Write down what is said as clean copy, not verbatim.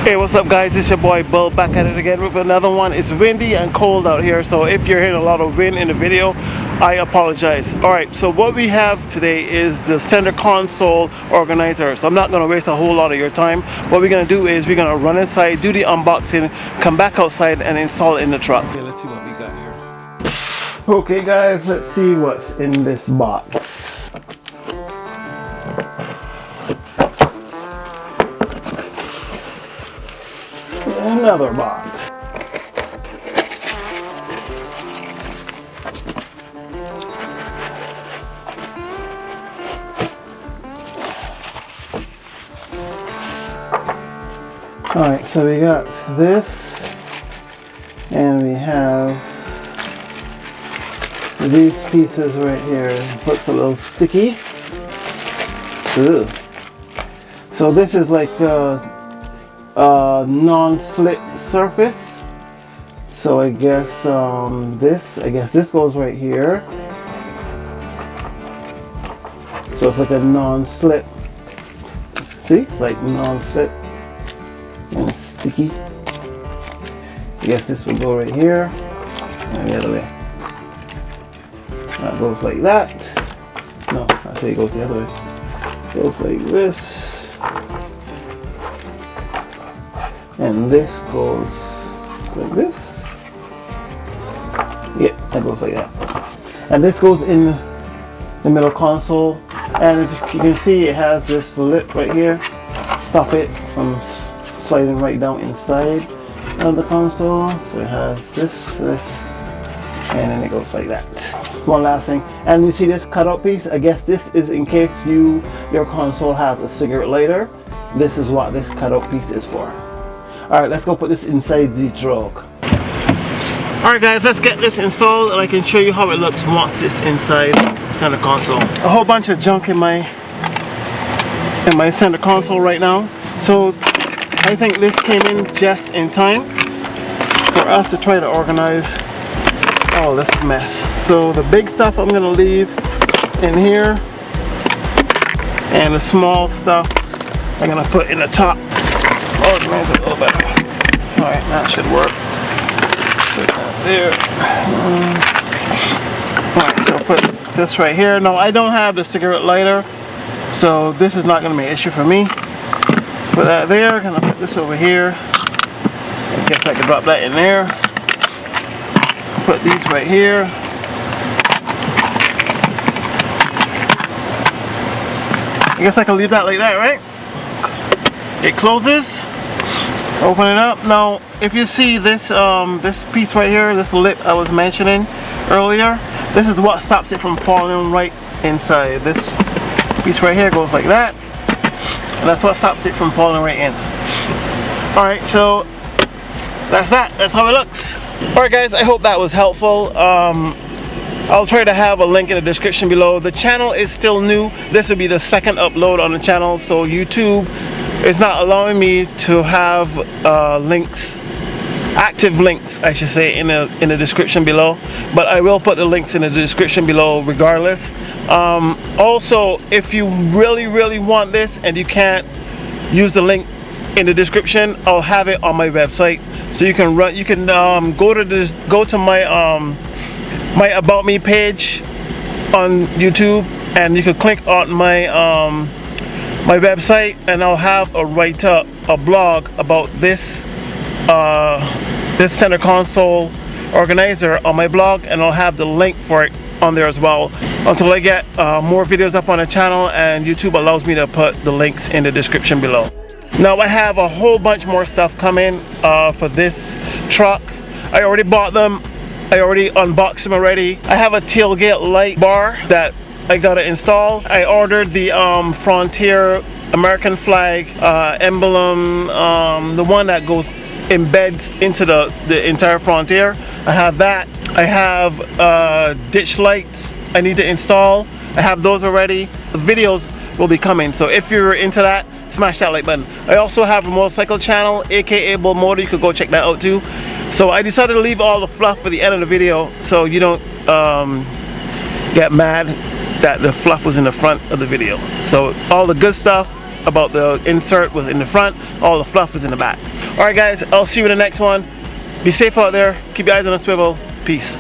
Hey, what's up guys, it's your boy Bull back at it again with another one. It's windy and cold out here, so if you're hearing a lot of wind in the video, I apologize. Alright, so what we have today is the center console organizer. So I'm not going to waste a whole lot of your time. What we're going to do is we're going to run inside, do the unboxing, come back outside and install it in the truck. Okay, let's see what we got here. Okay guys, let's see what's in this box. Another box. Alright, so we got this, and we have these pieces right here. Looks a little sticky. Ugh. So this is like non-slip surface, so I guess this goes right here, so it's like a non-slip. See, it's like non-slip and it's sticky. I guess this will go right here and the other way. That goes like that. No, actually it goes the other way. It goes like this. And this goes like this. Yeah, that goes like that. And this goes in the middle console. And if you can see, it has this lip right here. Stop it from sliding right down inside of the console. So it has this, and then it goes like that. One last thing. And you see this cutout piece? I guess this is in case your console has a cigarette lighter. This is what this cutout piece is for. Alright, let's go put this inside the truck. Alright guys, let's get this installed and I can show you how it looks once it's inside center console. A whole bunch of junk in my center console right now. So I think this came in just in time for us to try to organize all this mess. So the big stuff I'm gonna leave in here, and the small stuff I'm gonna put in the top. Organize it a little better. Alright, that should work. Put that there. Alright, so put this right here. No, I don't have the cigarette lighter, so this is not going to be an issue for me. Put that there. I'm going to put this over here. I guess I can drop that in there. Put these right here. I guess I can leave that like that, right? It closes. Open it up. Now if you see this this piece right here, this lip I was mentioning earlier, this is what stops it from falling right inside. This piece right here goes like that, and that's what stops it from falling right in. Alright, so that's how it looks. Alright guys, I hope that was helpful. I'll try to have a link in the description below. The channel is still new. This will be the second upload on the channel, so YouTube is not allowing me to have links, active links I should say, in the description below, but I will put the links in the description below regardless. Also, if you really want this and you can't use the link in the description, I'll have it on my website, so you can go to my About Me page on YouTube, and you can click on my website, and I'll have a write-up, a blog about this this center console organizer on my blog, and I'll have the link for it on there as well until I get more videos up on the channel and YouTube allows me to put the links in the description below. Now I have a whole bunch more stuff coming for this truck. I already bought them. I already unboxed them already. I have a tailgate light bar that I gotta install. I ordered the Frontier American flag emblem, the one that embeds into the entire Frontier. I have that. I have ditch lights I need to install. I have those already. The videos will be coming, so if you're into that, smash that like button. I also have a motorcycle channel, aka Bullmoto. You could go check that out too. So I decided to leave all the fluff for the end of the video, so you don't get mad that the fluff was in the front of the video. So all the good stuff about the insert was in the front. All the fluff is in the back. Alright guys, I'll see you in the next one. Be safe out there. Keep your eyes on the swivel. Peace.